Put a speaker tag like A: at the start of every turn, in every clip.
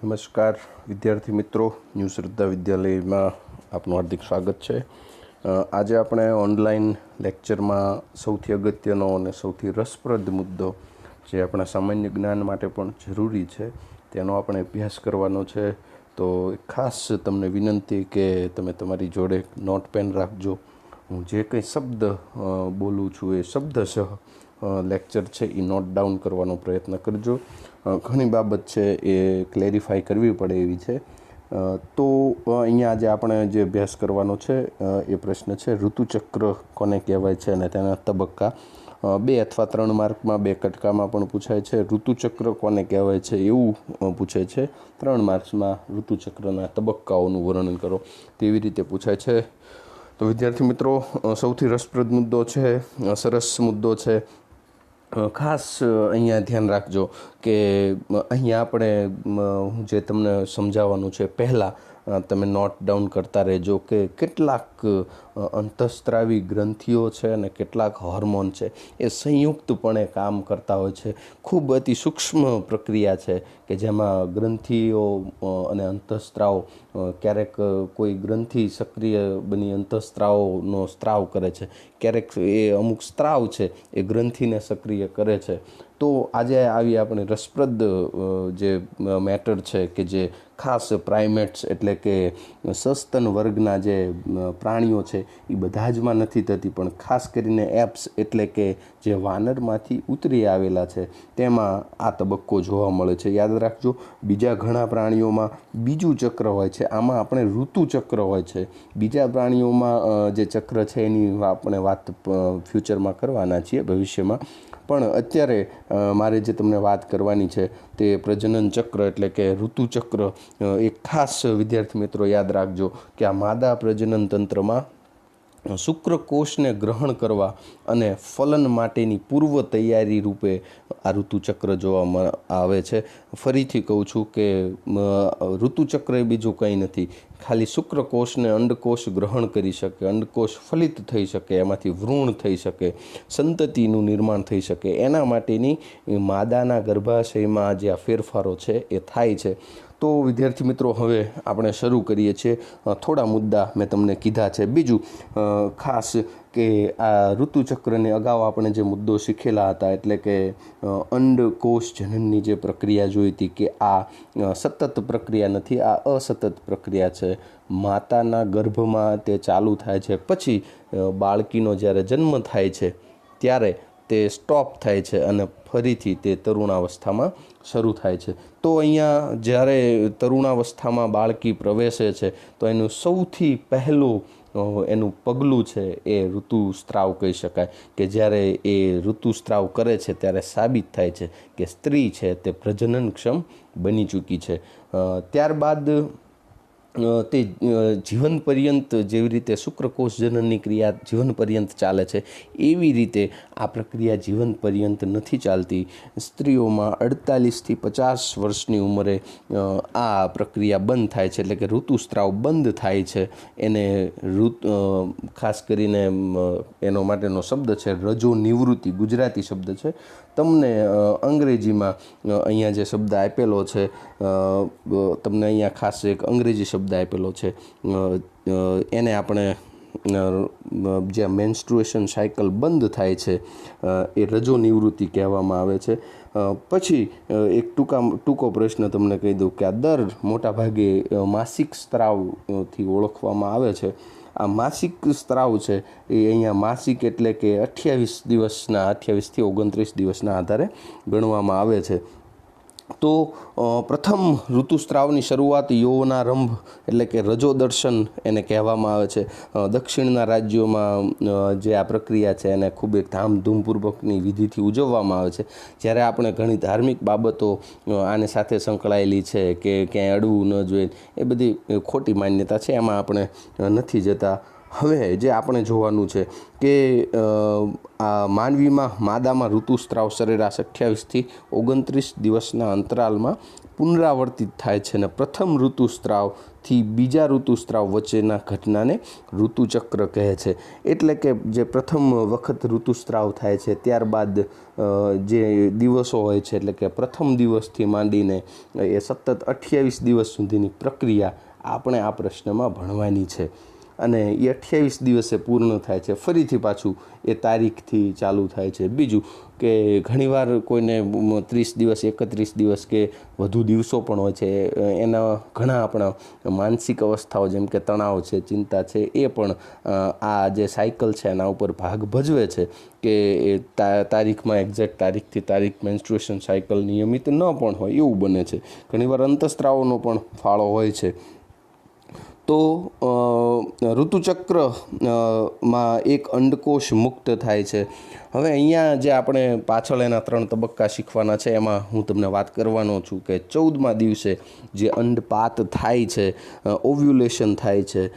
A: નમસ્કાર વિદ્યાર્થી મિત્રો, ન્યૂ શ્રદ્ધા વિદ્યાલયમાં આપનું હાર્દિક સ્વાગત છે। આજે આપણે ઓનલાઈન લેક્ચરમાં સૌથી અગત્યનો અને સૌથી રસપ્રદ મુદ્દો જે આપણા સામાન્ય જ્ઞાન માટે પણ જરૂરી છે તેનો આપણે અભ્યાસ કરવાનો છે। તો ખાસ તમને વિનંતી કે તમે તમારી જોડે નોટ પેન રાખજો। હું જે કંઈ શબ્દ બોલું છું એ શબ્દશઃ લેક્ચર છે એ નોટ ડાઉન કરવાનો પ્રયત્ન કરજો। ઘણી બાબત છે એ ક્લેરિફાઈ કરવી પડે એવી છે। તો અહીંયા આજે આપણે જે અભ્યાસ કરવાનો છે એ પ્રશ્ન છે ઋતુચક્ર કોને કહેવાય છે અને તેના તબક્કા। 2 અથવા 3 માર્કમાં 2 કટકામાં પણ પૂછાય છે। ઋતુચક્ર કોને કહેવાય છે એવું પૂછે છે। 3 માર્ક્સમાં ઋતુચક્રના તબક્કાઓનું વર્ણન કરો તેવી રીતે પૂછાય છે। તો વિદ્યાર્થી મિત્રો, સૌથી રસપ્રદ મુદ્દો છે, સરસ મુદ્દો છે। ખાસ અહીંયા ધ્યાન રાખજો કે અહીંયા આપણે હું જે તમને સમજાવવાનું છે પહેલાં તમે નોટ ડાઉન કરતા રહેજો કે કેટલાક અંતઃસ્ત્રાવી ગ્રંથિઓ છે અને કેટલાક હોર્મોન છે એ સંયુક્તપણે કામ કરતા હોય છે। ખૂબ અતિ સૂક્ષ્મ પ્રક્રિયા છે કે જેમાં ગ્રંથિઓ અને અંતઃસ્ત્રાવ ક્યારેક કોઈ ગ્રંથિ સક્રિય બની અંતઃસ્ત્રાવનો સ્ત્રાવ કરે છે, ક્યારેક એ અમુક સ્ત્રાવ છે એ ગ્રંથિને સક્રિય કરે છે। તો આજે આવી આપણે રસપ્રદ જે મેટર છે કે જે ખાસ પ્રાઇમેટ્સ એટલે કે સસ્તન વર્ગના જે પ્રાણીઓ છે એ બધા જમાં નથી થતી, પણ ખાસ કરીને એપ્સ એટલે કે જે વાનરમાંથી ઉતરી આવેલા છે તેમાં આ તબક્કો જોવા મળે છે। યાદ રાખજો, બીજા ઘણા પ્રાણીઓમાં બીજું ચક્ર હોય છે, આમાં આપણે ઋતુચક્ર હોય છે। બીજા પ્રાણીઓમાં જે ચક્ર છે એની આપણે વાત ફ્યુચરમાં કરવાના છીએ, ભવિષ્યમાં। પણ અત્યારે મારે જે તમને વાત કરવાની છે તે પ્રજનન ચક્ર એટલે કે ઋતુચક્ર। એક ખાસ વિદ્યાર્થી મિત્રો યાદ રાખજો કે આ માદા પ્રજનન તંત્રમાં શુક્રકોષને ગ્રહણ કરવા અને ફલન માટેની પૂર્વ તૈયારી રૂપે આ ઋતુચક્ર જોવામાં આવે છે। ફરીથી કહું છું કે ઋતુચક્ર એ બીજું કંઈ નથી, ખાલી શુક્રકોષને અંડકોષ ગ્રહણ કરી શકે, અંડકોષ ફલિત થઈ શકે, એમાંથી ભ્રૂણ થઈ શકે, સંતતિનું નિર્માણ થઈ શકે, એના માટેની માદાના ગર્ભાશયમાં જે આ ફેરફારો છે એ થાય છે। તો વિદ્યાર્થી મિત્રો, હવે આપણે શરૂ કરીએ છીએ। થોડા મુદ્દા મેં તમને કીધા છે। બીજું ખાસ કે આ ઋતુચક્રને અગાઉ આપણે જે મુદ્દો શીખેલા હતા એટલે કે અંડકોષ જનનની જે પ્રક્રિયા જોઈ હતી કે આ સતત પ્રક્રિયા નથી, આ અસતત પ્રક્રિયા છે। માતાના ગર્ભમાં તે ચાલુ થાય છે, પછી બાળકીનો જ્યારે જન્મ થાય છે ત્યારે તે સ્ટોપ થાય છે અને ફરીથી તે તરુણાવસ્થામાં શરૂ થાય છે। તો અહીંયા જ્યારે તરુણાવસ્થામાં બાળકી પ્રવેશે છે તો એનું સૌથી પહેલું એનું પગલું છે એ ઋતુસ્ત્રાવ કહી શકાય કે જ્યારે એ ઋતુસ્ત્રાવ કરે છે ત્યારે સાબિત થાય છે કે સ્ત્રી છે તે પ્રજનનક્ષમ બની ચૂકી છે। ત્યારબાદ તે જીવન પર્યંત જેવી રીતે શુક્રકોષ જનનની ક્રિયા જીવન પર્યંત ચાલે છે એવી રીતે આ પ્રક્રિયા જીવન પર્યંત નથી ચાલતી। સ્ત્રીઓમાં 48થી 50 વર્ષની ઉંમરે આ પ્રક્રિયા બંધ થાય છે એટલે કે ઋતુસ્ત્રાવ બંધ થાય છે। એને ખાસ કરીને એનો માટેનો શબ્દ છે રજો નિવૃત્તિ, ગુજરાતી શબ્દ છે। તમને અંગ્રેજીમાં અહીંયા જે શબ્દ આપેલો છે, તમને અહીંયા ખાસ એક અંગ્રેજી શબ્દ આપેલો છે, એને આપણે જ્યાં મેન્સ્ટ્રુએશન સાયકલ બંધ થાય છે એ રજો નિવૃત્તિ કહેવામાં આવે છે। પછી એક ટૂંકો પ્રશ્ન તમને કહી દઉં કે આ દર મોટાભાગે માસિક સ્ત્રાવથી ઓળખવામાં આવે છે। આ માસિક સ્ત્રાવ છે એ અહીંયા માસિક એટલે કે 28 દિવસના 28 થી 29 દિવસના આધારે ગણવામાં આવે છે। તો પ્રથમ ઋતુસ્ત્રાવની શરૂઆત યૌવનારંભ એટલે કે રજોદર્શન એને કહેવામાં આવે છે। દક્ષિણના રાજ્યોમાં જે આ પ્રક્રિયા છે એને ખૂબ એક ધામધૂમપૂર્વકની વિધિથી ઉજવવામાં આવે છે, જ્યારે આપણે ઘણી ધાર્મિક બાબતો આને સાથે સંકળાયેલી છે કે ક્યાંય અડવું ન જોઈએ એ બધી ખોટી માન્યતા છે, એમાં આપણે નથી જતા। હવે જે આપણે જોવાનું છે કે આ માનવીમાં માદામાં ઋતુસ્ત્રાવ સરેરાશ 28થી 29 દિવસના અંતરાલમાં પુનરાવર્તિત થાય છે અને પ્રથમ ઋતુસ્ત્રાવથી બીજા ઋતુસ્ત્રાવ વચ્ચેના ઘટનાને ઋતુચક્ર કહે છે. એટલે કે જે પ્રથમ વખત ઋતુસ્ત્રાવ થાય છે ત્યારબાદ જે દિવસો હોય છે, એટલે કે પ્રથમ દિવસથી માંડીને એ સતત 28 દિવસ સુધીની પ્રક્રિયા આપણે આ પ્રશ્નમાં ભણવાની છે અને એ 28 દિવસે પૂર્ણ થાય છે. ફરીથી પાછું એ તારીખથી ચાલુ થાય છે. બીજું કે ઘણીવાર કોઈને 30 દિવસ 31 દિવસ કે વધુ દિવસો પણ હોય છે. એના ઘણા આપણા માનસિક અવસ્થાઓ જેમ કે તણાવ છે, ચિંતા છે, એ પણ આ જે સાયકલ છે એના ઉપર ભાગ ભજવે છે કે એ તારીખમાં એક્ઝેક્ટ તારીખથી તારીખ મેન્સ્ટ્રુએશન સાયકલ નિયમિત ન પણ હોય એવું બને છે. ઘણીવાર અંતઃસ્ત્રાવનો પણ ફાળો હોય છે. તો ઋતુચક્રમાં એક અંડકોષ મુક્ત થાય છે. હવે અહીંયા જે આપણે પાછળ એના 3 તબક્કા શીખવાના છે એમાં હું તમને વાત કરવાનો છું કે 14મા દિવસે જે અંડપાત થાય છે, ઓવ્યુલેશન થાય છે,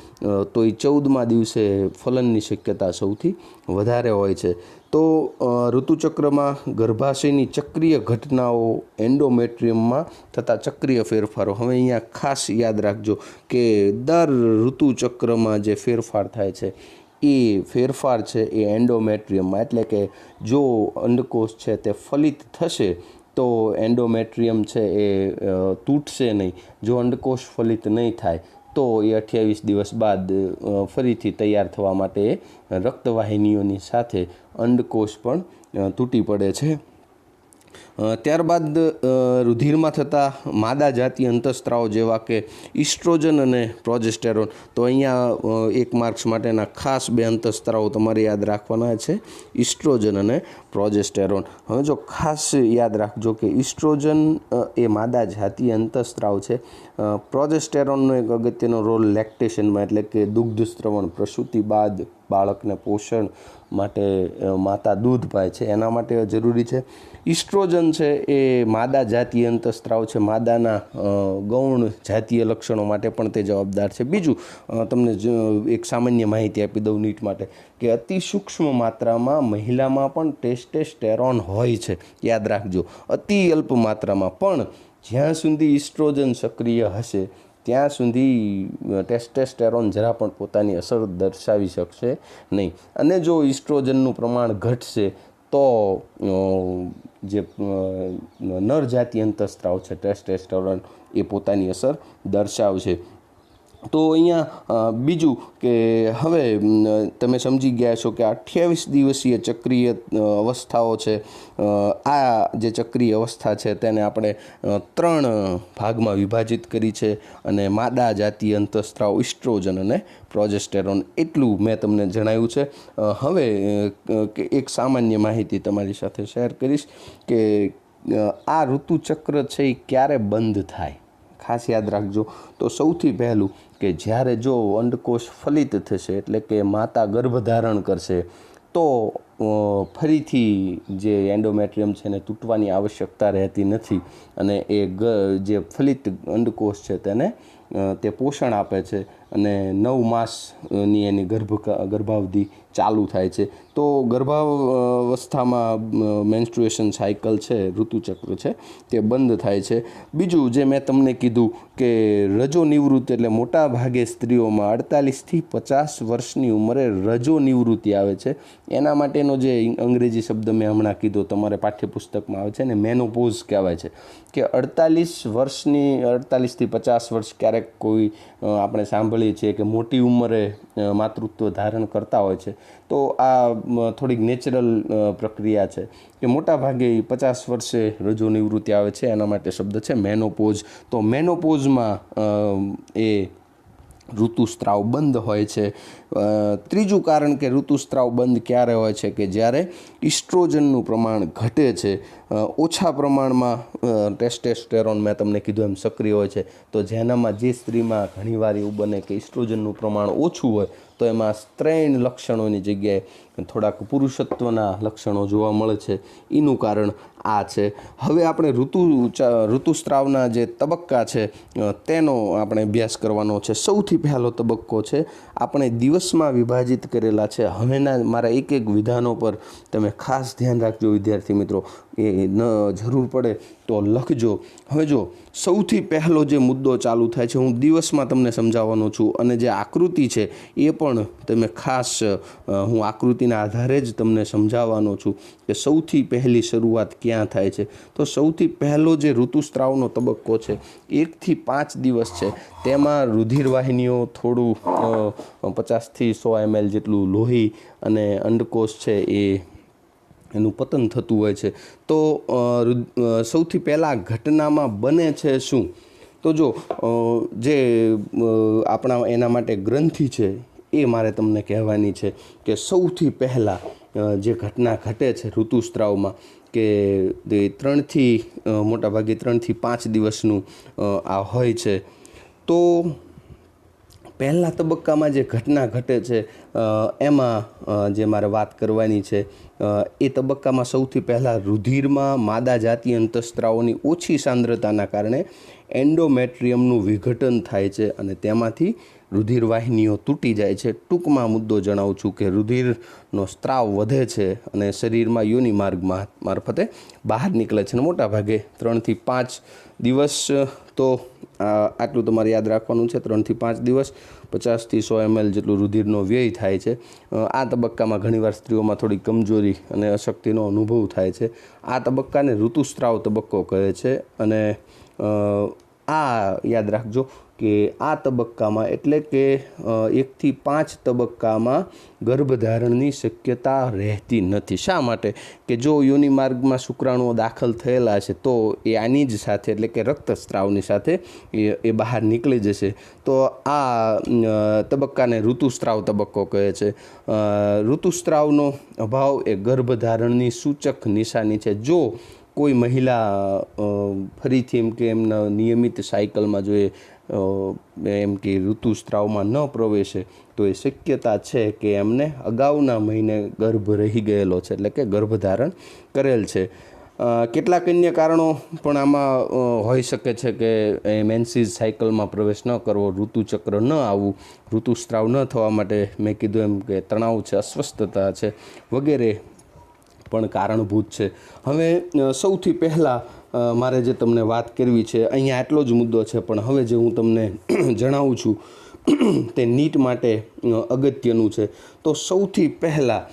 A: તો એ 14મા દિવસે ફલનની શક્યતા સૌથી વધારે હોય છે. તો ઋતુચક્રમાં ગર્ભાશયની ચક્રીય ઘટનાઓ, એન્ડોમેટ્રિયમમાં થતા ચક્રીય ફેરફારો. હવે અહીંયા ખાસ યાદ રાખજો કે દર ઋતુચક્રમાં જે ફેરફાર થાય છે એ ફેરફાર છે એ એન્ડોમેટ્રિયમમાં, એટલે કે જો અંડકોષ છે તે ફલિત થશે તો એન્ડોમેટ્રિયમ છે એ તૂટશે નહીં. જો અંડકોષ ફલિત નહીં થાય તો એ 28 દિવસ બાદ ફરીથી તૈયાર થવા માટે રક્તવાહિનીઓની સાથે અંડકોષ પણ તૂટી પડે છે. ત્યારબાદ રુધિરમાં થતા માદા જાતીય અંતઃસ્ત્રાવો જેવા કે ઇસ્ટ્રોજન અને પ્રોજેસ્ટેરોન. તો અહીંયા 1 માર્ક્સ માટેના ખાસ 2 અંતઃસ્ત્રાવો તમારે યાદ રાખવાના છે, ઇસ્ટ્રોજન અને પ્રોજેસ્ટેરોન. હવે જો ખાસ યાદ રાખજો કે ઇસ્ટ્રોજન એ માદા જાતીય અંતઃસ્ત્રાવ છે. પ્રોજેસ્ટેરોનનો એક અગત્યનો રોલ લેક્ટેશનમાં, એટલે કે દુગ્ધ સ્ત્રવણ, પ્રસૂતિ બાદ બાળકને પોષણ માટે માતા દૂધ પાય છે એના માટે જરૂરી છે. ઇસ્ટ્રોજન છે એ માદા જાતીય અંતઃસ્ત્રાવ છે. માદાના ગૌણ જાતીય લક્ષણો માટે પણ તે જવાબદાર છે. બીજું તમને એક સામાન્ય માહિતી આપી દઉં નીટ માટે કે અતિ સૂક્ષ્મ માત્રામાં મહિલામાં પણ ટેસ્ટોસ્ટેરોન હોય છે. યાદ રાખજો, અતિ અલ્પ માત્રામાં, પણ જ્યાં સુધી ઇસ્ટ્રોજન સક્રિય હશે ત્યાં સુધી ટેસ્ટોસ્ટેરોન જરા પણ પોતાની અસર દર્શાવી શકશે નહીં. અને જો ઇસ્ટ્રોજનનું પ્રમાણ ઘટશે તો જે નર જાતીય અંતઃસ્ત્રાવ છે ટેસ્ટોસ્ટેરોન એ પોતાની અસર દર્શાવશે. તો અહીંયા બીજું કે હવે તમે સમજી ગયા છો કે 28 દિવસીય ચક્રીય અવસ્થાઓ છે. આ જે ચક્રીય અવસ્થા છે તેને આપણે 3 ભાગમાં વિભાજિત કરી છે અને માદા જાતીય અંતઃસ્ત્રાવ, ઇસ્ટ્રોજન અને પ્રોજેસ્ટેરોન, એટલું મેં તમને જણાવ્યું છે. હવે એક સામાન્ય માહિતી તમારી સાથે શેર કરીશ કે આ ઋતુચક્ર છે એ ક્યારે બંધ થાય. ખાસ યાદ રાખજો. તો સૌથી પહેલું કે જ્યારે જો અંડકોષ ફલિત થશે, એટલે કે માતા ગર્ભધારણ કરશે, તો ફરીથી જે એન્ડોમેટ્રિયમ છે એને તૂટવાની આવશ્યકતા રહેતી નથી અને એ જે ફલિત અંડકોષ છે તેને તે પોષણ આપે છે અને 9 માસની એની ગર્ભાવધિ ચાલુ થાય છે. તો ગર્ભાવસ્થામાં મેન્સ્ટ્રુએશન સાયકલ છે, ઋતુચક્ર છે, તે બંધ થાય છે. બીજું જે મેં તમને કીધું કે રજો નિવૃત્તિ, એટલે મોટા ભાગે સ્ત્રીઓમાં 48થી 50 વર્ષની ઉંમરે રજો નિવૃત્તિ આવે છે. એના માટેનો જે અંગ્રેજી શબ્દ મેં હમણાં કીધો તમારે પાઠ્યપુસ્તકમાં આવે છે ને, મેનોપોઝ કહેવાય છે. કે 48થી 50 વર્ષ ક્યારેક કોઈ આપણે સાંભળીએ છીએ કે મોટી ઉંમરે માતૃત્વ ધારણ કરતા હોય છે. તો આ થોડીક નેચરલ પ્રક્રિયા છે કે મોટા ભાગે 50 વર્ષે રજો નિવૃત્તિ આવે છે. એના માટે શબ્દ છે મેનોપોઝ. તો મેનોપોઝમાં એ ઋતુસ્ત્રાવ બંધ હોય છે. ત્રીજું કારણ કે ઋતુસ્ત્રાવ બંધ ક્યારે હોય છે કે જ્યારે ઇસ્ટ્રોજનનું પ્રમાણ ઘટે છે, ઓછા પ્રમાણમાં ટેસ્ટોસ્ટેરોન મેં તમને કીધું એમ સક્રિય હોય છે. તો જેનામાં જે સ્ત્રીમાં ઘણીવાર એવું બને કે ઇસ્ટ્રોજનનું પ્રમાણ ઓછું હોય તો એમાં સ્ત્રૈણ લક્ષણોની જગ્યાએ થોડાક પુરુષત્વના લક્ષણો જોવા મળે છે. એનું કારણ આ છે. હવે આપણે ઋતુસ્ત્રાવના જે તબક્કા છે તેનો આપણે અભ્યાસ કરવાનો છે. સૌથી પહેલો તબક્કો છે આપણે દિવસ દિવસમાં વિભાજિત કરેલા છે. હવેના મારા એક એક વિધાનો પર તમે ખાસ ધ્યાન રાખજો વિદ્યાર્થી મિત્રો, એ જરૂર પડે તો લખજો. હવે જો સૌથી પહેલો જે મુદ્દો ચાલુ થાય છે, હું દિવસમાં તમને સમજાવવાનો છું, અને જે આકૃતિ છે એ પણ તમે ખાસ હું આકૃતિના આધારે જ તમને સમજાવવાનો છું કે સૌથી પહેલી શરૂઆત ક્યાં થાય છે. તો સૌથી પહેલો જે ઋતુસ્ત્રાવનો તબક્કો છે 1 થી 5 દિવસ છે, તેમાં રુધિરવાહિનીઓ થોડું 50 થી 100 ml જેટલું લોહી અને અંડકોષ છે એનું પતન થતું હોય છે. તો સૌથી પહેલાં ઘટનામાં બને છે શું? તો જો જે આપણા એના માટે ગ્રંથિ છે એ મારે તમને કહેવાની છે કે સૌથી પહેલાં જે ઘટના ઘટે છે ઋતુસ્ત્રાવમાં કે 3 થી 5 દિવસનું આ હોય છે. તો પહેલા તબક્કામાં જે ઘટના ઘટે છે એમાં જે મારે વાત કરવાની છે એ તબક્કામાં સૌથી પહેલાં રુધિરમાં માદા જાતીય અંતઃસ્ત્રાવોની ઓછી સાંદ્રતાના કારણે એન્ડોમેટ્રિયમનું વિઘટન થાય છે અને તેમાંથી રુધિરવાહિનીઓ તૂટી જાય છે. ટૂંકમાં મુદ્દો જણાવું છું કે રુધિરનો સ્ત્રાવ વધે છે અને શરીરમાં યોનિ માર્ગમાં મારફતે બહાર નીકળે છે. અને મોટાભાગે 3 થી 5 દિવસ, તો આટલું તમારે યાદ રાખવાનું છે. 3 થી 5 દિવસ 50 થી 100 ml જેટલું રુધિરનો વ્યય થાય છે. આ તબક્કામાં ઘણીવાર સ્ત્રીઓમાં થોડી કમજોરી અને અશક્તિનો અનુભવ થાય છે. આ તબક્કાને ઋતુસ્ત્રાવ તબક્કો કહે છે. અને આ યાદ રાખજો કે આ તબક્કામાં એટલે કે 1 થી 5 તબક્કામાં ગર્ભધારણની શક્યતા રહેતી નથી. શા માટે? કે જો યોનિ માર્ગમાં શુક્રાણુઓ દાખલ થયેલા છે તો એ આની જ સાથે એટલે કે રક્તસ્ત્રાવની સાથે એ બહાર નીકળી જશે. તો આ તબક્કાને ઋતુસ્ત્રાવ તબક્કો કહે છે. ઋતુસ્ત્રાવનો અભાવ એ ગર્ભધારણની સૂચક નિશાની છે. જો કોઈ મહિલા ફરીથી એમ કે એમના નિયમિત સાયકલમાં જોઈએ એમ કે ઋતુસ્ત્રાવમાં ન પ્રવેશે તો એ શક્યતા છે કે એમને અગાઉના મહિને ગર્ભ રહી ગયેલો છે, એટલે કે ગર્ભધારણ કરેલ છે. કેટલાક અન્ય કારણો પણ આમાં હોઈ શકે છે કે મેન્સીસ સાયકલમાં પ્રવેશ ન કરવો, ઋતુચક્ર ન આવવું, ઋતુસ્ત્રાવ ન થવા માટે મેં કીધું એમ કે તણાવ છે, અસ્વસ્થતા છે વગેરે પણ કારણભૂત છે. હવે સૌથી પહેલાં મારે જે તમને વાત કરવી છે, અહીંયા આટલો જ મુદ્દો છે, પણ હવે જે હું તમને જણાવું છું તે નીટ માટે અગત્યનું છે. તો સૌથી પહેલાં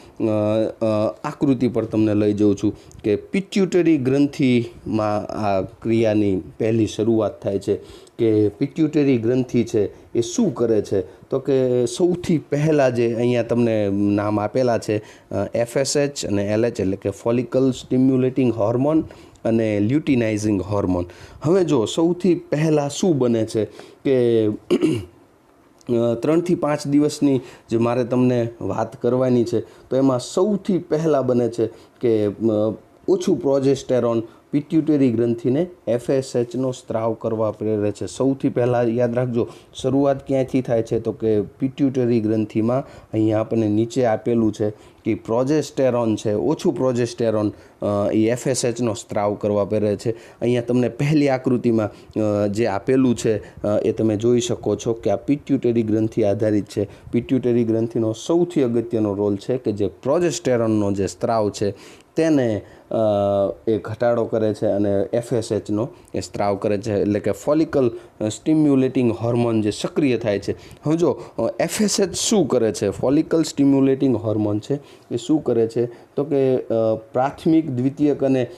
A: આકૃતિ પર તમને લઈ જાઉં છું કે પિટ્યુટરી ગ્રંથિમાં આ ક્રિયાની પહેલી શરૂઆત થાય છે. કે પિટ્યુટરી ગ્રંથિ છે એ શું કરે છે? તો કે સૌથી પહેલાં જે અહીંયા તમને નામ આપેલા છે FSH અને LH એટલે કે ફોલિકલ સ્ટિમ્યુલેટિંગ હોર્મોન અને લ્યુટિનાઇઝિંગ હોર્મોન. હવે જો સૌથી પહેલાં શું બને છે કે 3 થી 5 દિવસની જે મારે તમને વાત કરવાની છે તો એમાં સૌથી પહેલાં બને છે કે ઓછું પ્રોજેસ્ટેરોન પિટ્યુટરી ગ્રંથિને FSHનો સ્ત્રાવ કરવા પ્રેરે છે. સૌથી પહેલાં યાદ રાખજો શરૂઆત ક્યાંથી થાય છે તો કે પિટ્યુટરી ગ્રંથિમાં. અહીંયા આપણને નીચે આપેલું છે કે પ્રોજેસ્ટેરોન છે, ઓછું પ્રોજેસ્ટેરોન એ FSHનો સ્ત્રાવ કરવા પ્રેરે છે. અહીંયા તમને પહેલી આકૃતિમાં જે આપેલું છે એ તમે જોઈ શકો છો કે આ પિટ્યુટરી ગ્રંથિ આધારિત છે. પિટ્યુટરી ગ્રંથિનો સૌથી અગત્યનો રોલ છે કે જે પ્રોજેસ્ટેરોનનો જે સ્ત્રાવ છે તેને એ ઘટાડો કરે છે અને FSHનો એ સ્ત્રાવ કરે છે, એટલે કે ફોલિકલ સ્ટિમ્યુલેટિંગ હોર્મોન જે સક્રિય થાય છે. હવે જો FSH શું કરે છે? ફોલિકલ સ્ટિમ્યુલેટિંગ હોર્મોન છે એ શું કરે છે તો કે પ્રાથમિક, દ્વિતીયક અને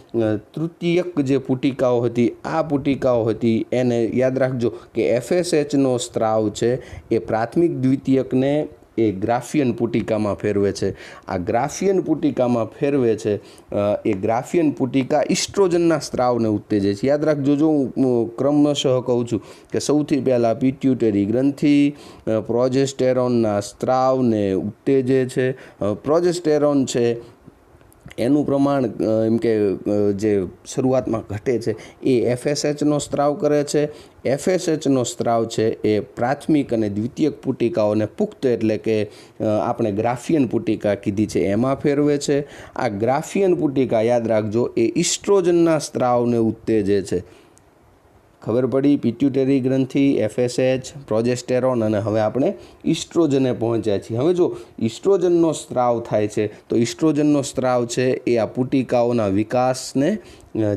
A: તૃતીયક જે પુટિકાઓ હતી, આ પુટિકાઓ હતી એને યાદ રાખજો કે FSHનો સ્ત્રાવ છે એ પ્રાથમિક, દ્વિતીયકને એ ગ્રાફિયન પુટિકામાં ફેરવે છે. આ ગ્રાફિયન પુટિકામાં ફેરવે છે એ ગ્રાફિયન પુટિકા ઇસ્ટ્રોજનના સ્ત્રાવને ઉત્તેજે છે. યાદ રાખજો, જો હું ક્રમશઃ કહું છું કે સૌથી પહેલાં પિટ્યુટરી ગ્રંથિ પ્રોજેસ્ટેરોનના સ્ત્રાવને ઉત્તેજે છે. પ્રોજેસ્ટેરોન છે એનું પ્રમાણ એમ કે જે શરૂઆતમાં ઘટે છે એ FSHનો સ્ત્રાવ કરે છે. FSHનો સ્ત્રાવ છે એ પ્રાથમિક અને દ્વિતીયક પુટિકાઓને પુખ્ત એટલે કે આપણે ગ્રાફિયન પુટિકા કીધી છે એમાં ફેરવે છે. આ ગ્રાફિયન પુટિકા યાદ રાખજો એ ઇસ્ટ્રોજનના સ્ત્રાવને ઉત્તેજે છે. ખબર પડી પિટ્યુટરી ગ્રંથિ, FSH, પ્રોજેસ્ટેરોન અને હવે આપણે ઇસ્ટ્રોજને પહોંચ્યા છીએ. હવે જો ઇસ્ટ્રોજનનો સ્ત્રાવ થાય છે તો ઇસ્ટ્રોજનનો સ્ત્રાવ છે એ આ પુટિકાઓના વિકાસને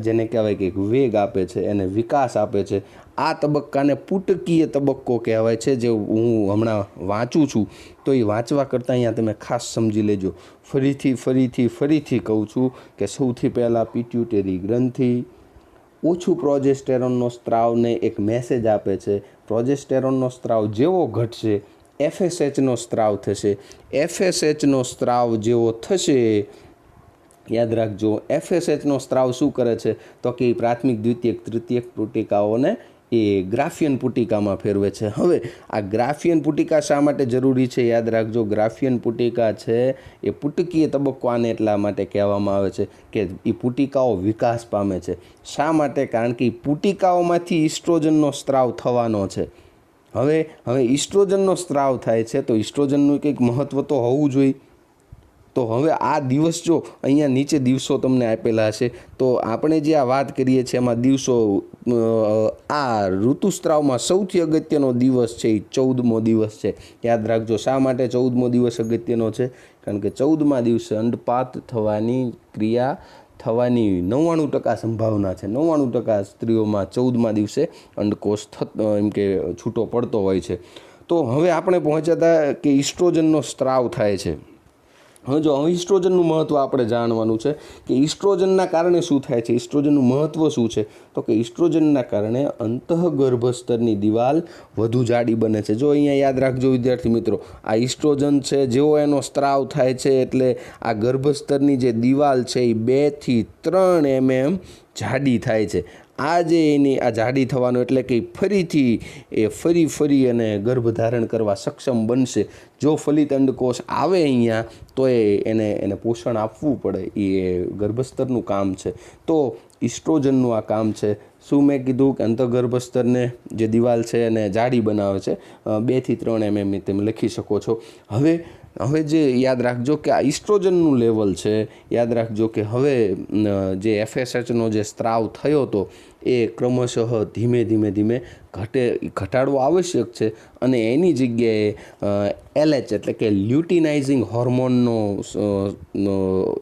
A: જેને કહેવાય કે વેગ આપે છે, એને વિકાસ આપે છે. આ તબક્કાને પુટકીય તબક્કો કહેવાય છે, જે હું હમણાં વાંચું છું તો એ વાંચવા કરતાં અહીંયા તમે ખાસ સમજી લેજો. ફરીથી કહું છું કે સૌથી પહેલાં પિટ્યુટરી ગ્રંથિ ઓછું પ્રોજેસ્ટેરોનનો સ્ત્રાવને એક મેસેજ આપે છે. પ્રોજેસ્ટેરોનનો સ્ત્રાવ જેવો ઘટશે FSHનો સ્ત્રાવ થશે. FSHનો સ્ત્રાવ જેવો થશે, યાદ રાખજો, FSHનો સ્ત્રાવ શું કરે છે તો કે પ્રાથમિક, દ્વિતીયક, તૃતીયક પુટિકાઓને એ ગ્રાફિયન પુટિકામાં ફેરવે છે. હવે આ ગ્રાફિયન પુટિકા શા માટે જરૂરી છે? યાદ રાખજો, ગ્રાફિયન પુટિકા છે એ પુટકીય તબક્કો આને એટલા માટે કહેવામાં આવે છે કે એ પુટિકાઓ વિકાસ પામે છે. શા માટે? કારણ કે પુટિકાઓમાંથી ઇસ્ટ્રોજનનો સ્ત્રાવ થવાનો છે. હવે ઇસ્ટ્રોજનનો સ્ત્રાવ થાય છે તો ઇસ્ટ્રોજનનું કંઈક મહત્ત્વ તો હોવું જોઈએ. તો હવે આ દિવસ, જો અહીંયા નીચે દિવસો તમને આપેલા હશે તો આપણે જે આ વાત કરીએ છીએ એમાં દિવસો, આ ઋતુસ્ત્રાવમાં સૌથી અગત્યનો દિવસ છે એ 14મો દિવસ છે. યાદ રાખજો. શા માટે 14મો દિવસ અગત્યનો છે? કારણ કે 14મા દિવસે અંડપાત થવાની ક્રિયા થવાની 99% સંભાવના છે. 99% સ્ત્રીઓમાં 14મા દિવસે અંડકોષ એમ કે છૂટો પડતો હોય છે. તો હવે આપણે પહોંચ્યા હતા કે ઇસ્ટ્રોજનનો સ્ત્રાવ થાય છે. હવે જો ઇસ્ટ્રોજનનું મહત્ત્વ આપણે જાણવાનું છે કે ઇસ્ટ્રોજનના કારણે શું થાય છે, ઇસ્ટ્રોજનનું મહત્ત્વ શું છે. તો કે ઇસ્ટ્રોજનના કારણે અંતઃગર્ભસ્તરની દિવાલ વધુ જાડી બને છે. જો અહીંયા યાદ રાખજો વિદ્યાર્થી મિત્રો, આ ઇસ્ટ્રોજન છે, જેવો એનો સ્ત્રાવ થાય છે એટલે આ ગર્ભસ્તરની જે દિવાલ છે એ 2 થી 3 mm જાડી થાય છે. આ જે એની આ જાડી થવાનું એટલે કે ફરી અને ગર્ભધારણ કરવા સક્ષમ બનશે. જો ફલિત અંડકોષ આવે અહીંયા તો એને પોષણ આપવું પડે, એ ગર્ભસ્તરનું કામ છે. તો ઇસ્ટ્રોજનનું આ કામ છે. શું મેં કીધું કે અંતઃગર્ભસ્તરને જે દિવાલ છે એને જાડી બનાવે છે, 2 થી 3 mm તમે લખી શકો છો. હવે જે યાદ રાખજો કે આ ઇસ્ટ્રોજનનું લેવલ છે, યાદ રાખજો કે હવે જે FSHનો જે સ્ત્રાવ થયો હતો એ ક્રમશઃ ધીમે ઘટાડવો આવશ્યક છે અને એની જગ્યાએ LH એટલે કે લ્યુટિનાઇઝિંગ હોર્મોનનો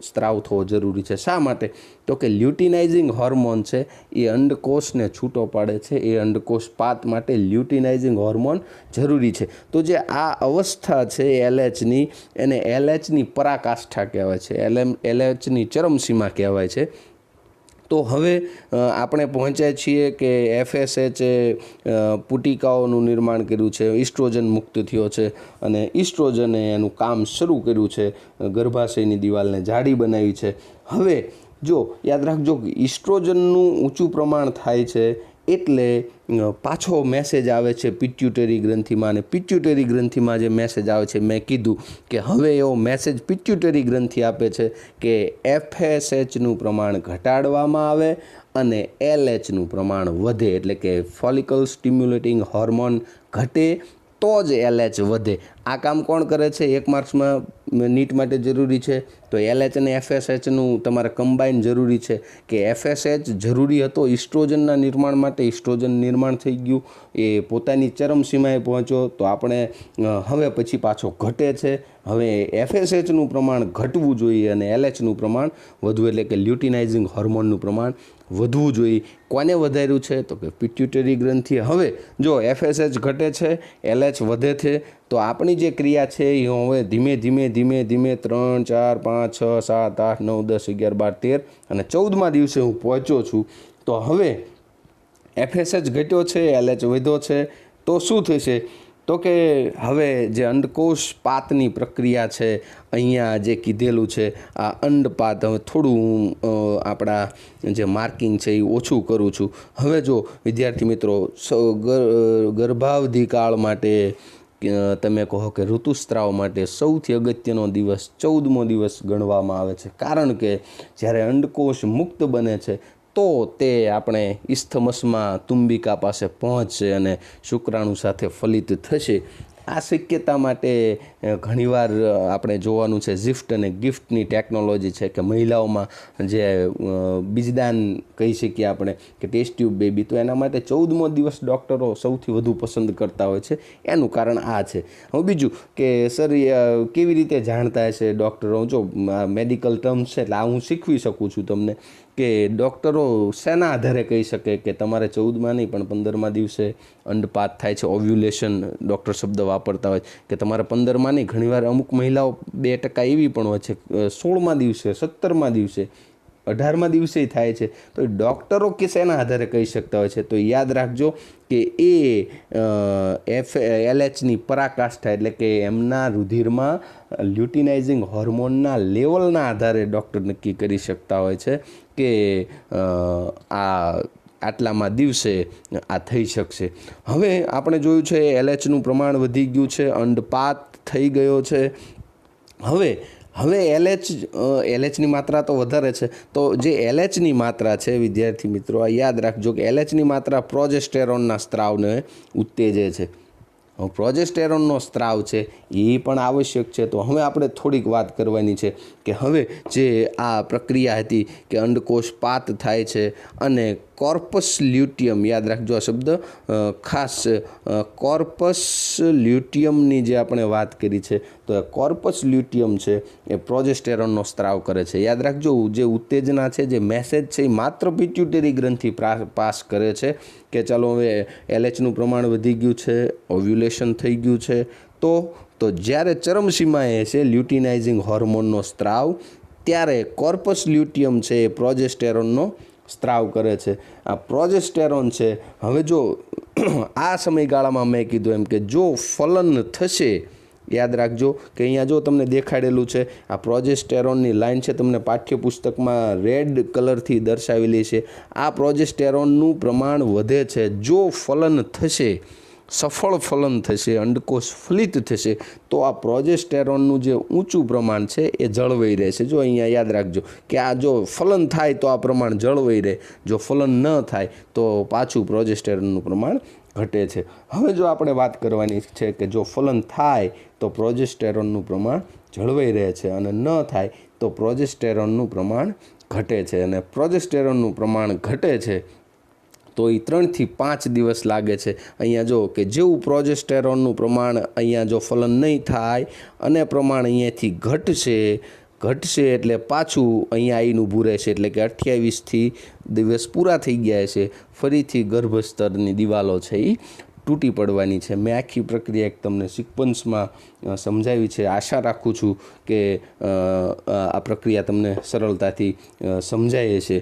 A: સ્ત્રાવ થવો જરૂરી છે. શા માટે? તો કે લ્યુટિનાઇઝિંગ હોર્મોન છે એ અંડકોષને છૂટો પાડે છે. એ અંડકોષ પાત માટે લ્યુટિનાઇઝિંગ હોર્મોન જરૂરી છે. તો જે આ અવસ્થા છે LHની, એને LHની પરાકાષ્ઠા કહેવાય છે, LHની ચરમસીમા કહેવાય છે. તો હવે આપણે પહોંચ્યા છીએ કે FSH પુટિકાઓનું નિર્માણ કર્યું છે, ઇસ્ટ્રોજન મુક્ત થયો છે અને ઇસ્ટ્રોજને એનું કામ શરૂ કર્યું છે, ગર્ભાશયની દિવાલને જાડી બનાવી છે. હવે જો યાદ રાખજો કે ઇસ્ટ્રોજનનું ઊંચું પ્રમાણ થાય છે એટલે પાછો મેસેજ આવે છે પિટ્યુટરી ગ્રંથિમાં, અને પિટ્યુટરી ગ્રંથિમાં જે મેસેજ આવે છે, મેં કીધું કે હવે એવો મેસેજ પિટ્યુટરી ગ્રંથિ આપે છે કે FSHનું પ્રમાણ ઘટાડવામાં આવે અને LHનું પ્રમાણ વધે, એટલે કે ફોલિકલ સ્ટિમ્યુલેટિંગ હોર્મોન ઘટે તો જ LH વધે. આ કામ કોણ કરે છે? 1 માર્ક્સમાં નીટ માટે જરૂરી છે તો LH અને FSHનું તમારે કમ્બાઈન જરૂરી છે કે FSH જરૂરી હતો ઇસ્ટ્રોજનના નિર્માણ માટે, ઇસ્ટ્રોજન નિર્માણ થઈ ગયું, એ પોતાની ચરમસીમાએ પહોંચ્યો તો આપણે હવે પછી પાછો ઘટે છે. હવે FSHનું પ્રમાણ ઘટવું જોઈએ અને LHનું પ્રમાણ વધવું, એટલે કે લ્યુટિનાઇઝિંગ હોર્મોનનું પ્રમાણ વધવું જોઈએ. કોને વધાર્યું છે? તો કે પિટ્યુટરી ગ્રંથિએ. હવે જો FSH ઘટે છે, LH વધે છે, તો આપણી જે ક્રિયા છે એ હવે ધીમે ધીમે 3, 4, 5, 6, 7, 8, 9, 10, 11, 12, 13 અને 14મા દિવસે હું પહોંચ્યો છું. તો હવે FSH ઘટ્યો છે, LH વધ્યો છે, તો શું થશે? તો કે હવે જે અંડકોષ પાતની પ્રક્રિયા છે, અહીંયા જે કીધેલું છે આ અંડપાત, હવે થોડું આપણા જે માર્કિંગ છે એ ઓછું કરું છું. હવે જો વિદ્યાર્થી મિત્રો, ગર્ભાવધિ કાળ માટે તમે કહો કે ઋતુસ્ત્રાવ માટે સૌથી અગત્યનો દિવસ 14મો દિવસ ગણવામાં આવે છે. કારણ કે જ્યારે અંડકોષ મુક્ત બને છે તો તે આપણે ઇસ્થમસમાં તુંબિકા પાસે પહોંચશે અને શુક્રાણુ સાથે ફલિત થશે. આ શક્યતા માટે ઘણીવાર આપણે જોવાનું છે ઝિફ્ટ અને ગિફ્ટની ટેકનોલોજી છે કે મહિલાઓમાં જે બીજદાન કહી શકીએ આપણે કે ટેસ્ટ ટ્યુબ બેબી, તો એના માટે 14મો દિવસ ડૉક્ટરો સૌથી વધુ પસંદ કરતા હોય છે. એનું કારણ આ છે. હવે બીજું કે સર કેવી રીતે જાણતા હશે ડૉક્ટરો, જો મેડિકલ ટર્મ્સ છે એટલે આ હું શીખવી શકું છું તમને કે ડૉક્ટરો શેના આધારે કહી શકે કે તમારે 14માં નહીં પણ 15મા દિવસે અંડપાત થાય છે, ઓવ્યુલેશન ડૉક્ટર શબ્દ વાપરતા હોય કે તમારે 15માં નહીં, ઘણીવાર અમુક મહિલાઓ 2% એવી પણ હોય છે 16મા દિવસે, 17મા દિવસે, 18મા દિવસે થાય છે. તો એ ડૉક્ટરો કે શેના આધારે કહી શકતા હોય છે? તો યાદ રાખજો કે એ LHની પરાકાષ્ઠા એટલે કે એમના રુધિરમાં લ્યુટિનાઇઝિંગ હોર્મોનના લેવલના આધારે ડૉક્ટર નક્કી કરી શકતા હોય છે કે આટલામાં દિવસે આ થઈ શકશે. હવે આપણે જોયું છે LHનું પ્રમાણ વધી ગયું છે, અંડપાત થઈ ગયો છે. હવે LHની માત્રા તો વધારે છે, તો જે LHની માત્રા છે વિદ્યાર્થી મિત્રો આ યાદ રાખજો કે LHની માત્રા પ્રોજેસ્ટેરોનના સ્ત્રાવને ઉત્તેજે છે. પ્રોજેસ્ટેરોનનો સ્ત્રાવ છે એ પણ આવશ્યક છે. તો હવે આપણે થોડીક વાત કરવાની છે કે હવે જે આ પ્રક્રિયા હતી કે અંડકોષ પાત થાય છે અને કોર્પસ લ્યુટિયમ, યાદ રાખજો આ શબ્દ ખાસ, કોર્પસ લ્યુટિયમની જે આપણે વાત કરી છે તો કોર્પસ લ્યુટિયમ છે એ પ્રોજેસ્ટેરોનનો સ્ત્રાવ કરે છે. યાદ રાખજો જે ઉત્તેજના છે, જે મેસેજ છે એ માત્ર પિટ્યુટરી ગ્રંથિ પાસ કરે છે કે ચાલો હવે LHનું પ્રમાણ વધી ગયું છે, ઓવ્યુલેશન થઈ ગયું છે, તો જ્યારે ચરમસીમાએ છે લ્યુટિનાઇઝિંગ હોર્મોનનો સ્ત્રાવ, ત્યારે કોર્પસ લ્યુટિયમ છે એ પ્રોજેસ્ટેરોનનો સ્ત્રાવ કરે છે. આ પ્રોજેસ્ટેરોન છે, હવે જો આ સમયગાળામાં મેં કીધું એમ કે જો ફલન થશે, યાદ રાખજો કે અહીંયા જો તમને દેખાડેલું છે આ પ્રોજેસ્ટેરોનની લાઈન છે, તમને પાઠ્યપુસ્તકમાં રેડ કલરથી દર્શાવેલી છે. આ પ્રોજેસ્ટેરોનનું પ્રમાણ વધે છે જો ફલન થશે, સફળ ફલન થશે, અંડકોષ ફલિત થશે, તો આ પ્રોજેસ્ટેરોનનું જે ઊંચું પ્રમાણ છે એ જળવાઈ રહેશે. જો અહીંયા યાદ રાખજો કે આ જો ફલન થાય તો આ પ્રમાણ જળવાઈ રહે, જો ફલન ન થાય તો પાછું પ્રોજેસ્ટેરોનનું પ્રમાણ ઘટે છે. હવે જો આપણે વાત કરવાની છે કે જો ફલન થાય તો પ્રોજેસ્ટેરોનનું પ્રમાણ જળવાઈ રહે છે અને ન થાય તો પ્રોજેસ્ટેરોનનું પ્રમાણ ઘટે છે. અને પ્રોજેસ્ટેરોનનું પ્રમાણ ઘટે છે તો એ 3 થી 5 દિવસ લાગે છે. અહીંયા જો કે જેવું પ્રોજેસ્ટેરોનનું પ્રમાણ અહીંયા જો ફલન નહીં થાય અને પ્રમાણ અહીંયાથી ઘટશે એટલે પાછું અહીંયા આવીને ઊભું રહેશે, એટલે કે 28થી દિવસ પૂરા થઈ ગયા છે, ફરીથી ગર્ભસ્તરની દિવાલો છે એ તૂટી પડવાની છે. મેં આખી પ્રક્રિયા એક તમને સિક્વન્સમાં સમજાવી છે. આશા રાખું છું કે આ પ્રક્રિયા તમને સરળતાથી સમજાય છે.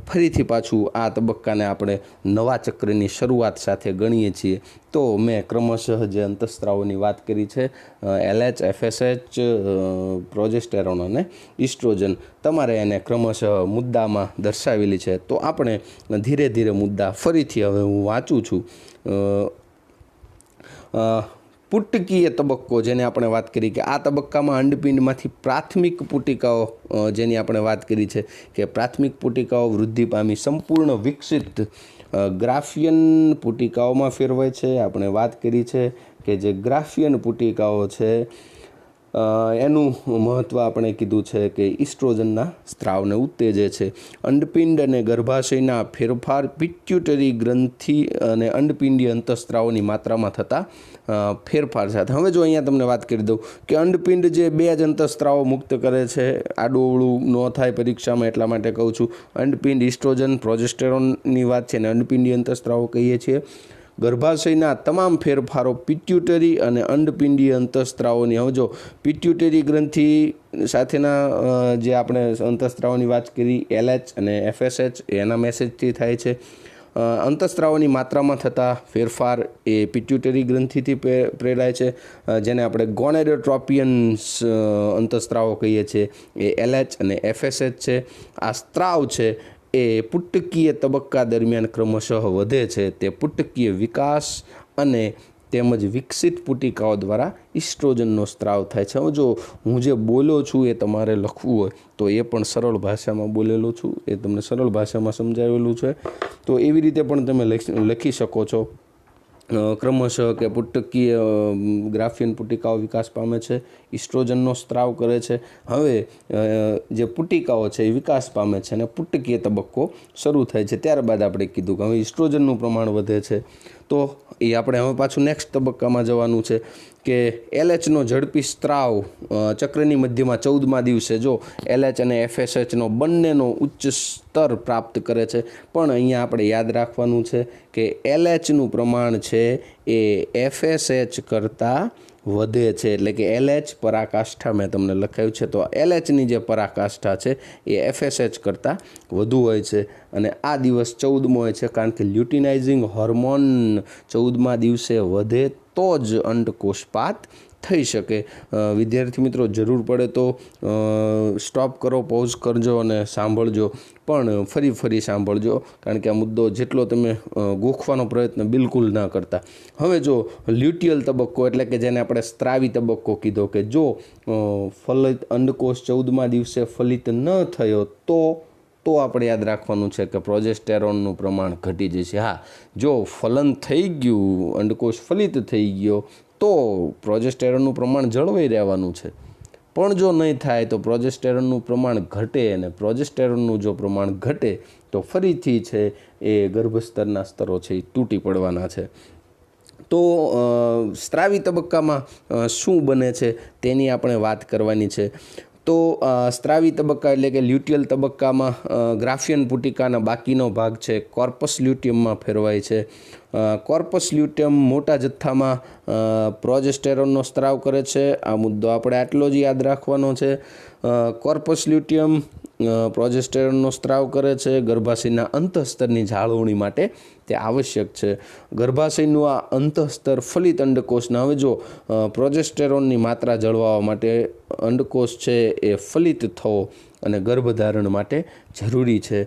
A: ફરીથી પાછું આ તબક્કાને આપણે નવા ચક્રની શરૂઆત સાથે ગણીએ છીએ. તો મેં ક્રમશઃ જે અંતઃસ્ત્રાવોની વાત કરી છે, LH, FSH, પ્રોજેસ્ટેરોન અને ઇસ્ટ્રોજન, તમારે એને ક્રમશઃ મુદ્દામાં દર્શાવેલી છે. તો આપણે ધીરે ધીરે મુદ્દા ફરીથી હવે હું વાંચું છું. પુટકીય તબક્કો જેને આપણે વાત કરી કે આ તબક્કામાં અંડપિંડમાંથી પ્રાથમિક પુટિકાઓ જેની આપણે વાત કરી છે કે પ્રાથમિક પુટિકાઓ વૃદ્ધિ પામી સંપૂર્ણ વિકસિત ગ્રાફિયન પુટિકાઓમાં ફેરવાય છે. આપણે વાત કરી છે કે જે ગ્રાફિયન પુટિકાઓ છે એનું મહત્ત્વ આપણે કીધું છે કે ઇસ્ટ્રોજનના સ્ત્રાવને ઉત્તેજે છે. અંડપિંડ અને ગર્ભાશયના ફેરફાર પિટ્યુટરી ગ્રંથિ અને અંડપિંડીય અંતઃસ્ત્રાવોની માત્રામાં થતા ફેરફાર સાથે. હવે જો અહીંયા તમને વાત કરી દઉં કે અંડપિંડ જે 2 જ અંતઃસ્ત્રાવો મુક્ત કરે છે, આડું ન થાય પરીક્ષામાં એટલા માટે કહું છું. અંડપિંડ, ઇસ્ટ્રોજન, પ્રોજેસ્ટેરોનની વાત છે અને અંડપિંડીય અંતઃસ્ત્રાવો કહીએ છીએ. ગર્ભાશયના તમામ ફેરફારો પિટ્યુટરી અને અંડપિંડીય અંતઃસ્ત્રાવોની, હવે જો પિટ્યુટરી ગ્રંથિ સાથેના જે આપણે અંતઃસ્ત્રાવોની વાત કરી LH અને FSH એના મેસેજથી થાય છે. અંતઃસ્ત્રાવોની માત્રામાં થતા ફેરફાર એ પિટ્યુટરી ગ્રંથિથી પ્રેરાય છે, જેને આપણે ગોનેડોટ્રોપિયન્સ અંતઃસ્ત્રાવો કહીએ છીએ, એ LH અને FSH છે. આ સ્ત્રાવ છે એ પુટકીય તબક્કા દરમિયાન ક્રમશઃ વધે છે. તે પુટકીય વિકાસ અને તેમજ વિકસિત પુટિકાઓ દ્વારા ઇસ્ટ્રોજનનો સ્ત્રાવ થાય છે. હવે જો હું જે બોલ્યો છું એ તમારે લખવું હોય તો એ પણ સરળ ભાષામાં બોલેલો છું, એ તમને સરળ ભાષામાં સમજાવેલું છે, તો એવી રીતે પણ તમે લખી શકો છો. ક્રમશઃ કે પુટકીય ગ્રાફિયન પુટિકાઓ વિકાસ પામે છે, ઇસ્ટ્રોજનનો સ્ત્રાવ કરે છે. હવે જે પુટિકાઓ છે એ વિકાસ પામે છે અને પુટકીય તબક્કો શરૂ થાય છે. ત્યારબાદ આપણે કીધું કે હવે ઇસ્ટ્રોજનનું પ્રમાણ વધે છે, તો એ આપણે હવે પાછું નેક્સ્ટ તબક્કામાં જવાનું છે કે એલએચનો ઝડપી સ્ત્રાવ ચક્રની મધ્યમાં 14મા દિવસે જો એલએચ અને એફએસએચનો બંનેનો ઉચ્ચ સ્તર પ્રાપ્ત કરે છે. પણ અહીંયા આપણે યાદ રાખવાનું છે કે એલએચનું પ્રમાણ છે એ એફએસએચ કરતાં વધે છે, એટલે કે એલએચ પરાકાષ્ઠા મેં તમને લખાયું છે, તો એલએચની જે પરાકાષ્ઠા છે એ એફએસએચ કરતાં વધુ હોય છે. અને આ દિવસ 14મો હોય છે કારણ કે લ્યુટિનાઇઝિંગ હોર્મોન 14મા દિવસે વધે તો જ અંડકોષપાત થઈ શકે. વિદ્યાર્થી મિત્રો, જરૂર પડે તો સ્ટોપ કરો, પોઝ કરજો અને સાંભળજો, પણ ફરી સાંભળજો, કારણ કે આ મુદ્દો જેટલો તમે ગોખવાનો પ્રયત્ન બિલકુલ ના કરતા. હવે જો લ્યુટિયલ તબક્કો એટલે કે જેને આપણે સ્ત્રાવી તબક્કો કીધો, કે જો ફલિત અંડકોષ 14મા દિવસે ફલિત ન થયો તો આપણે યાદ રાખવાનું છે કે પ્રોજેસ્ટેરોનનું પ્રમાણ ઘટી જશે. હા, જો ફલન થઈ ગયું, અંડકોષ ફલિત થઈ ગયો, તો પ્રોજેસ્ટેરોનનું પ્રમાણ જળવાઈ રહેવાનું છે. પણ જો નહીં થાય તો પ્રોજેસ્ટેરોનનું પ્રમાણ ઘટે, અને પ્રોજેસ્ટેરોનનું જો પ્રમાણ ઘટે તો ફરીથી છે એ ગર્ભસ્તરના સ્તરો છે એ તૂટી પડવાના છે. તો સ્ત્રાવી તબક્કામાં શું બને છે તેની આપણે વાત કરવાની છે. તો સ્ત્રાવી તબક્કા એટલે કે લ્યુટિયલ તબક્કામાં ગ્રાફિયન પુટિકાના બાકીનો ભાગ છે કોર્પસ લ્યુટિયમમાં ફેરવાય છે. કોર્પસ લ્યુટિયમ મોટા જથ્થામાં પ્રોજેસ્ટેરોનનો સ્ત્રાવ કરે છે. આ મુદ્દો આપણે આટલો જ યાદ રાખવાનો છે. કોર્પસ લ્યુટિયમ પ્રોજેસ્ટેરોનનો સ્ત્રાવ કરે છે. ગર્ભાશયના અંતઃસ્તરની જાળવણી માટે તે આવશ્યક છે. ગર્ભાશયનું આ અંતઃસ્તર ફલિત અંડકોષના, હવે જો પ્રોજેસ્ટેરોનની માત્રા જળવાવા માટે અંડકોષ છે એ ફલિત થવો અને ગર્ભધારણ માટે જરૂરી છે.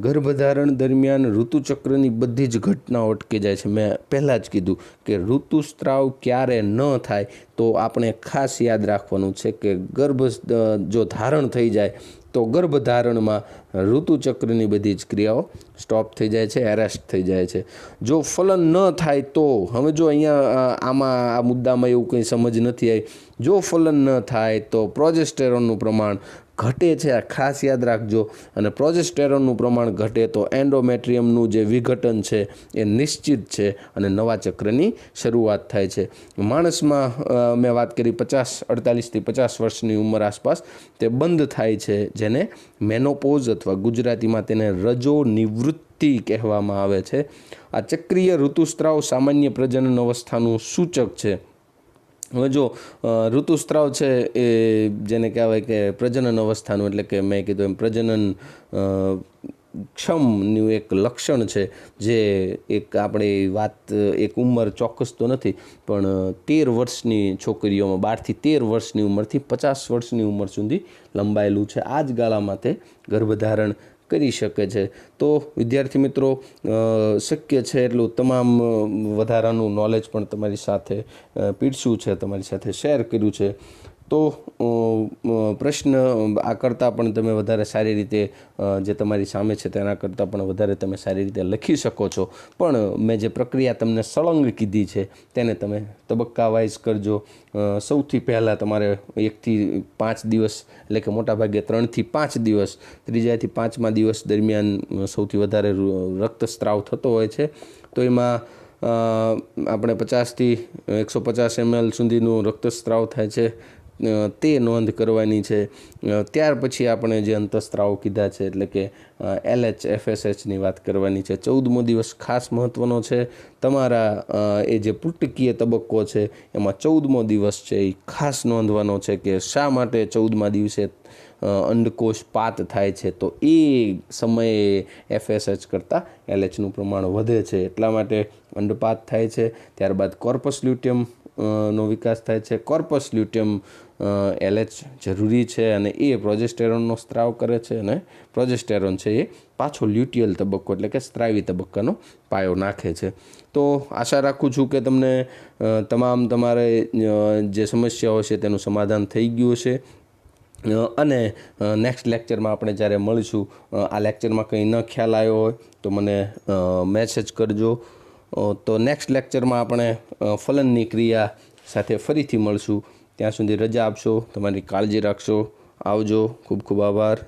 A: ગર્ભધારણ દરમિયાન ઋતુચક્રની બધી જ ઘટનાઓ અટકી જાય છે. મેં પહેલાં જ કીધું કે ઋતુસ્ત્રાવ ક્યારે ન થાય તો આપણે ખાસ યાદ રાખવાનું છે કે જો ધારણ થઈ જાય તો ગર્ભધારણમાં ઋતુચક્રની બધી જ ક્રિયાઓ સ્ટોપ થઈ જાય છે, એરેસ્ટ થઈ જાય છે. જો ફલન ન થાય તો, હવે જો અહીંયા આ મુદ્દામાં એવું કંઈ સમજ નથી આવી, જો ફલન ન થાય તો પ્રોજેસ્ટેરોનનું પ્રમાણ ઘટે છે, આ ખાસ યાદ રાખજો. અને પ્રોજેસ્ટેરોનનું પ્રમાણ ઘટે તો એન્ડોમેટ્રિયમનું જે વિઘટન છે એ નિશ્ચિત છે અને નવા ચક્રની શરૂઆત થાય છે. માણસમાં મેં વાત કરી 48થી 50 વર્ષની ઉંમર આસપાસ તે બંધ થાય છે, જેને મેનોપોઝ અથવા ગુજરાતીમાં તેને રજો નિવૃત્તિ કહેવામાં આવે છે. આ ચક્રીય ઋતુસ્ત્રાવ સામાન્ય પ્રજનન અવસ્થાનું સૂચક છે. હવે જો ઋતુસ્ત્રાવ છે એ જેને કહેવાય કે પ્રજનન અવસ્થાનું, એટલે કે મેં કીધું એમ પ્રજનન ક્ષમનું એક લક્ષણ છે, જે એક આપણે વાત એક ઉંમર ચોક્કસ તો નથી, પણ 13 વર્ષની છોકરીઓમાં 12 થી 13 વર્ષની ઉંમરથી 50 વર્ષની ઉંમર સુધી લંબાયેલું છે. આ જ ગાળામાં તે ગર્ભધારણ કરી શકે છે. તો વિદ્યાર્થી મિત્રો, શક્ય છે એટલું તમામ વધારાનું નોલેજ પણ તમારી સાથે પીરસ્યું છે, તમારી સાથે શેર કર્યું છે. તો પ્રશ્ન આ કરતાં પણ તમે વધારે સારી રીતે જે તમારી સામે છે તેના કરતાં પણ વધારે તમે સારી રીતે લખી શકો છો. પણ મેં જે પ્રક્રિયા તમને સળંગ કીધી છે તેને તમે તબક્કા વાઇઝ કરજો. સૌથી પહેલાં તમારે 1 થી 5 દિવસ, એટલે કે મોટાભાગે 3 થી 5 દિવસ, 3જા થી 5મા દિવસ દરમિયાન સૌથી વધારે રક્તસ્ત્રાવ થતો હોય છે. તો એમાં આપણે 50 થી 150 ml સુધીનું રક્તસ્ત્રાવ થાય છે, તે નોંધ કરવાની છે. ત્યાર પછી આપણે જે અંતઃસ્ત્રાવો કીધા છે, એટલે કે એલએચ એફએસએચની વાત કરવાની છે. 14મો દિવસ ખાસ મહત્ત્વનો છે. તમારા એ જે પુટકીય તબક્કો છે એમાં 14મો દિવસ છે એ ખાસ નોંધવાનો છે કે શા માટે 14મા દિવસે અંડકોષ પાત થાય છે. તો એ સમયે એફએસએચ કરતાં એલએચનું પ્રમાણ વધે છે, એટલા માટે અંડપાત થાય છે. ત્યારબાદ કોર્પસ લ્યુટિયમ નો વિકાસ થાય છે. કોર્પસ લ્યુટિયમ એલએચ જરૂરી છે અને એ પ્રોજેસ્ટેરોનનો સ્ત્રાવ કરે છે, અને પ્રોજેસ્ટેરોન છે એ પાછો લ્યુટિયલ તબક્કો એટલે કે સ્ત્રાવી તબક્કાનો પાયો નાખે છે. તો આશા રાખું છું કે તમને તમારે જે સમસ્યાઓ છે તેનું સમાધાન થઈ ગયું હશે. અને નેક્સ્ટ લેક્ચરમાં આપણે જ્યારે મળીશું, આ લેક્ચરમાં કંઈ ન ખ્યાલ આવ્યો હોય તો મને મેસેજ કરજો. તો નેક્સ્ટ લેક્ચરમાં આપણે ફલનની ક્રિયા સાથે ફરીથી મળશું. ત્યાં સુધી રજા આપશો. તમારી કાળજી રાખશો. આવજો. ખૂબ ખૂબ આભાર.